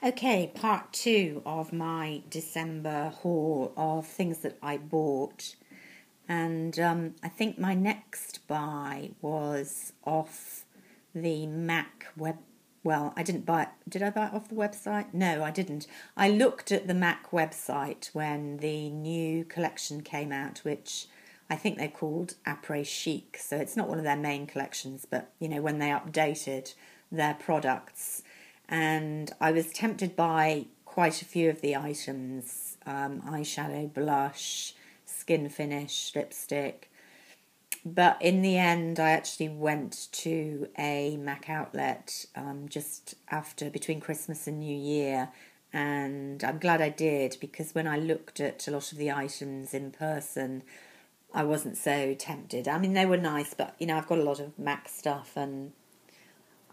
Okay, part two of my December haul of things that I bought. And I think my next buy was off the Mac web. Well, I didn't buy it. Did I buy it off the website? No, I didn't. I looked at the Mac website when the new collection came out, which I think they called Après Chic. So it's not one of their main collections, but, when they updated their products. And I was tempted by quite a few of the items, eyeshadow, blush, skin finish, lipstick. But in the end, I actually went to a Mac outlet just between Christmas and New Year. And I'm glad I did, because when I looked at a lot of the items in person, I wasn't so tempted. I mean, they were nice, but, I've got a lot of Mac stuff and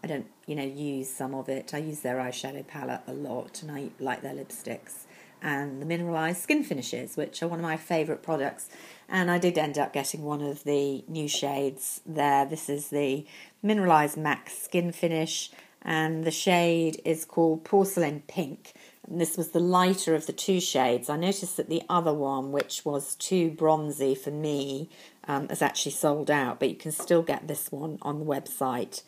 I don't, use some of it. I use their eyeshadow palette a lot, and I like their lipsticks and the mineralised skin finishes, which are one of my favourite products. And I did end up getting one of the new shades there. This is the mineralised MAC skin finish, and the shade is called Porcelain Pink. And this was the lighter of the two shades. I noticed that the other one, which was too bronzy for me, has actually sold out, but you can still get this one on the website.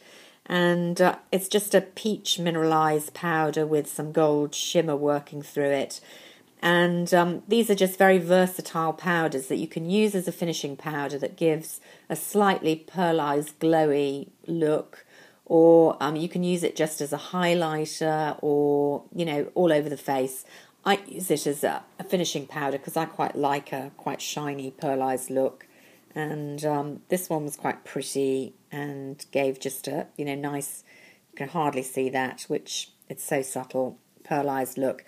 And it's just a peach mineralised powder with some gold shimmer working through it. And these are just very versatile powders that you can use as a finishing powder that gives a slightly pearlized, glowy look. Or you can use it just as a highlighter or, all over the face. I use it as a finishing powder because I quite like a quite shiny, pearlized look. And this one was quite pretty and gave just a, nice, you can hardly see that, which it's so subtle, pearlized look.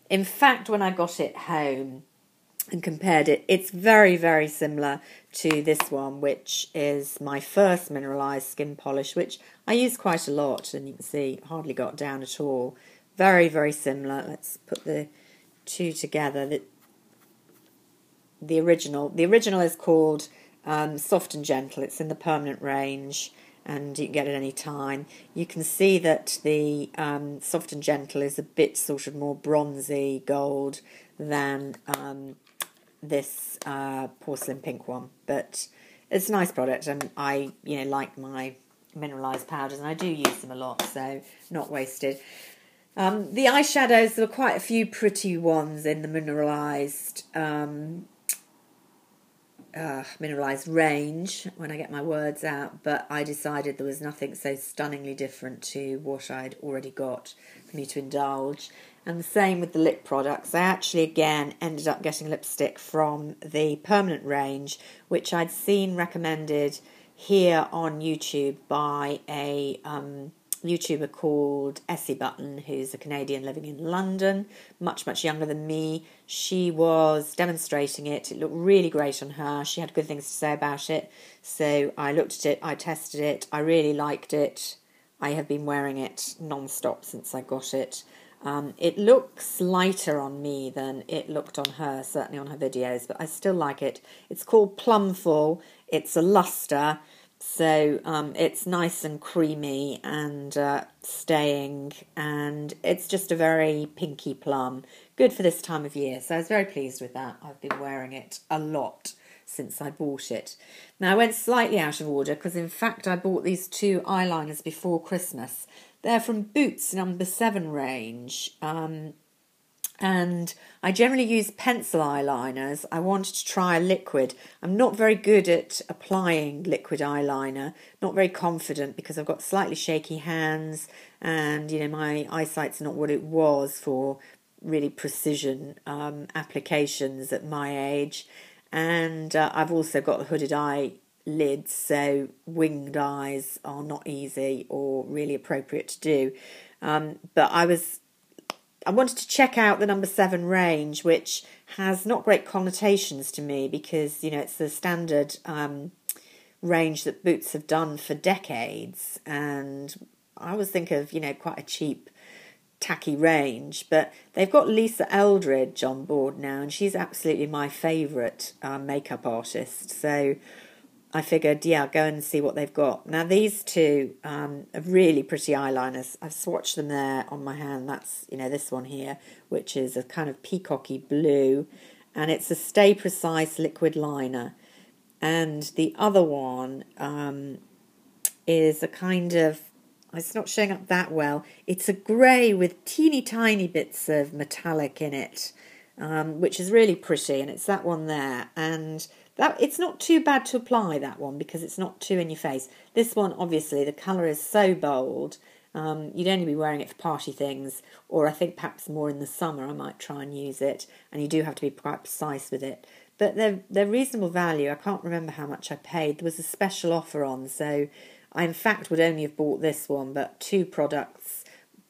In fact, when I got it home and compared it, it's very, very similar to this one, which is my first mineralised skin polish, which I use quite a lot, and you can see hardly got down at all. Very, very similar. Let's put the two together. The original is called Soft and Gentle. It's in the permanent range and you can get it any time. You can see that the Soft and Gentle is a bit sort of more bronzy gold than this Porcelain Pink one, but it's a nice product, and I like my mineralised powders, and I do use them a lot, so not wasted. The eyeshadows, there were quite a few pretty ones in the mineralised range, when I get my words out, but I decided there was nothing so stunningly different to what I'd already got for me to indulge. And the same with the lip products. I actually again ended up getting lipstick from the permanent range, which I'd seen recommended here on YouTube by a YouTuber called Essie Button, who's a Canadian living in London, much, much younger than me. She was demonstrating it. It looked really great on her. She had good things to say about it. So I looked at it, I tested it, I really liked it. I have been wearing it non-stop since I got it. It looks lighter on me than it looked on her, certainly on her videos, but I still like it. It's called Plumful. It's a luster. So it's nice and creamy and staying, and it's just a very pinky plum. Good for this time of year, so I was very pleased with that. I've been wearing it a lot since I bought it. Now, I went slightly out of order because, in fact, I bought these two eyeliners before Christmas. They're from Boots number 7 range. And I generally use pencil eyeliners. I wanted to try a liquid. I'm not very good at applying liquid eyeliner, not very confident because I've got slightly shaky hands and, my eyesight's not what it was for really precision applications at my age. And I've also got hooded eyelids, so winged eyes are not easy or really appropriate to do. But I wanted to check out the number 7 range, which has not great connotations to me because, it's the standard range that Boots have done for decades. And I always think of, quite a cheap, tacky range. But they've got Lisa Eldridge on board now, and she's absolutely my favourite makeup artist. So I figured, yeah, go and see what they've got. Now, these two are really pretty eyeliners. I've swatched them there on my hand. That's, this one here, which is a kind of peacocky blue, and it's a Stay Precise liquid liner. And the other one is a kind of, it's not showing up that well. It's a grey with teeny tiny bits of metallic in it, which is really pretty, and it's that one there. And it's not too bad to apply, that one, because it's not too in your face. This one, obviously, the colour is so bold. You'd only be wearing it for party things, or I think perhaps more in the summer I might try and use it, and you do have to be quite precise with it. But they're reasonable value. I can't remember how much I paid. There was a special offer on, so I in fact would only have bought this one, but 2 products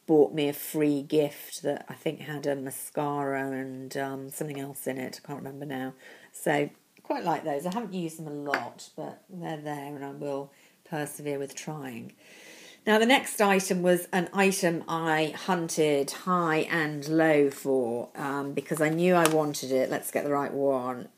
bought me a free gift that I think had a mascara and something else in it. I can't remember now. So quite like those. I haven't used them a lot, but they're there and I will persevere with trying. Now, the next item was an item I hunted high and low for because I knew I wanted it. Let's get the right one.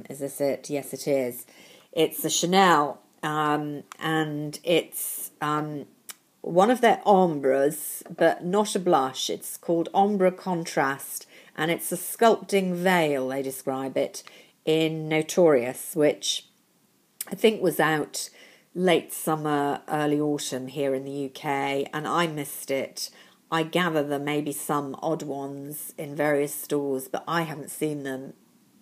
Is this it? Yes, it is. It's the Chanel, and it's one of their ombres, but not a blush. It's called Ombre Contrast, and it's a sculpting veil, they describe it, in Notorious, which I think was out late summer, early autumn here in the UK, and I missed it. I gather there may be some odd ones in various stores, but I haven't seen them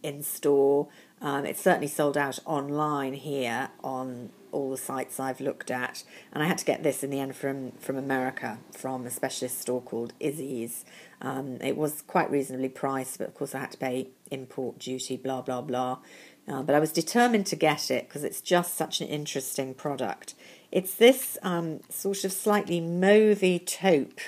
in store. It's certainly sold out online here on all the sites I've looked at, and I had to get this in the end from America, from a specialist store called Izzy's. It was quite reasonably priced, but of course I had to pay import duty, blah blah blah. But I was determined to get it because it's just such an interesting product. It's this sort of slightly mauvey taupe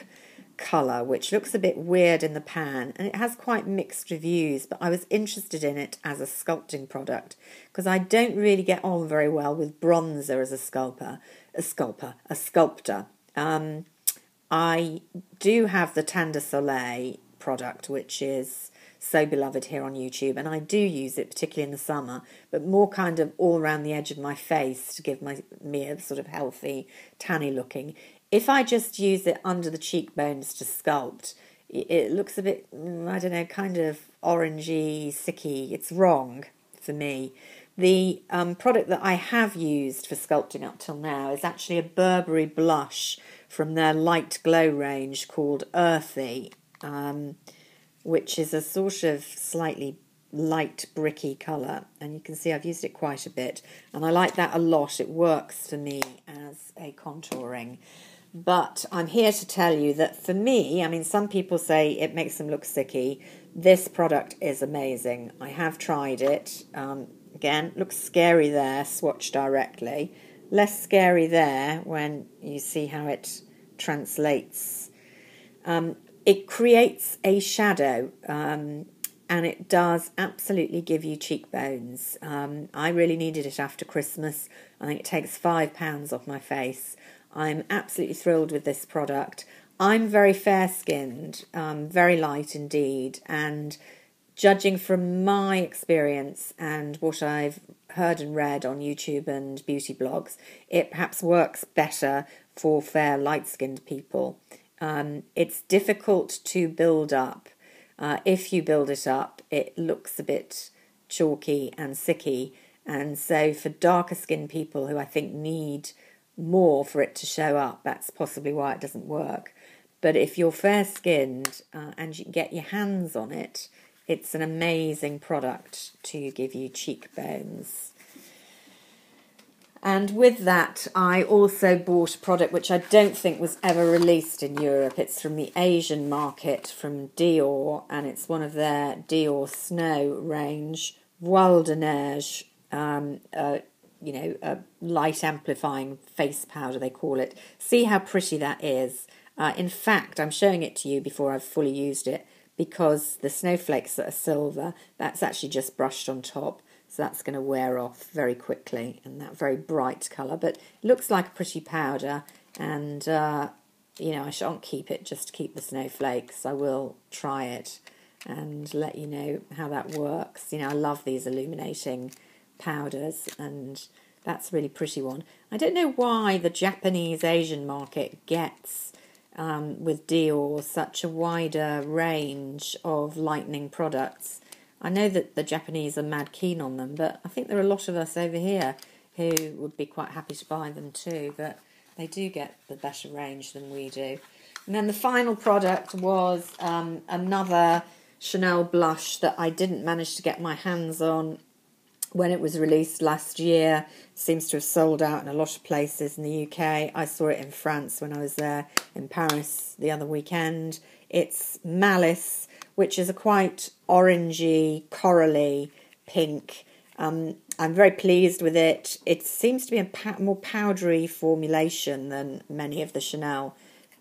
colour, which looks a bit weird in the pan, and it has quite mixed reviews, but I was interested in it as a sculpting product because I don't really get on very well with bronzer as a sculptor. I do have the Teint de Soleil product, which is so beloved here on YouTube, and I do use it particularly in the summer, but more kind of all around the edge of my face to give me a sort of healthy tanny looking. If I just use it under the cheekbones to sculpt, it looks a bit, I don't know, kind of orangey, sicky. It's wrong for me. The product that I have used for sculpting up till now is actually a Burberry blush from their Light Glow range called Earthy, which is a sort of slightly light bricky colour, and you can see I've used it quite a bit, and I like that a lot. It works for me as a contouring. But I'm here to tell you that for me, I mean, some people say it makes them look sicky. This product is amazing. I have tried it. Again, looks scary there, swatched directly. Less scary there when you see how it translates. It creates a shadow, and it does absolutely give you cheekbones. I really needed it after Christmas. I think it takes £5 off my face. I'm absolutely thrilled with this product. I'm very fair-skinned, very light indeed, and judging from my experience and what I've heard and read on YouTube and beauty blogs, it perhaps works better for fair, light-skinned people. It's difficult to build up. If you build it up, it looks a bit chalky and sicky, and so for darker-skinned people who I think need more for it to show up, that's possibly why it doesn't work. But if you're fair-skinned and you can get your hands on it, it's an amazing product to give you cheekbones. And with that, I also bought a product which I don't think was ever released in Europe. It's from the Asian market, from Dior, and it's one of their Dior Snow range, Voile de Neige, a light amplifying face powder, they call it. See how pretty that is. In fact, I'm showing it to you before I've fully used it, because the snowflakes that are silver, that's actually just brushed on top. So that's going to wear off very quickly, and that very bright colour. But it looks like a pretty powder, and, I shan't keep it just to keep the snowflakes. I will try it and let you know how that works. I love these illuminating powders, and That's a really pretty one. I don't know why the Japanese Asian market gets, with Dior, such a wider range of lightning products. I know that the Japanese are mad keen on them, but I think there are a lot of us over here who would be quite happy to buy them too, but they do get the better range than we do. And then the final product was another Chanel blush that I didn't manage to get my hands on when it was released last year. It seems to have sold out in a lot of places in the UK. I saw it in France when I was there in Paris the other weekend. It's Malice, which is a quite orangey, corally pink. I'm very pleased with it. It seems to be a more powdery formulation than many of the Chanel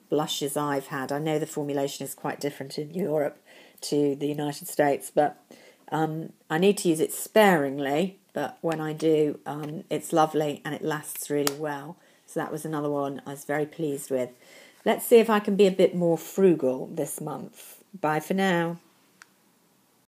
blushes I've had. I know the formulation is quite different in Europe to the United States, but I need to use it sparingly, but when I do, it's lovely and it lasts really well. So that was another one I was very pleased with. Let's see if I can be a bit more frugal this month. Bye for now.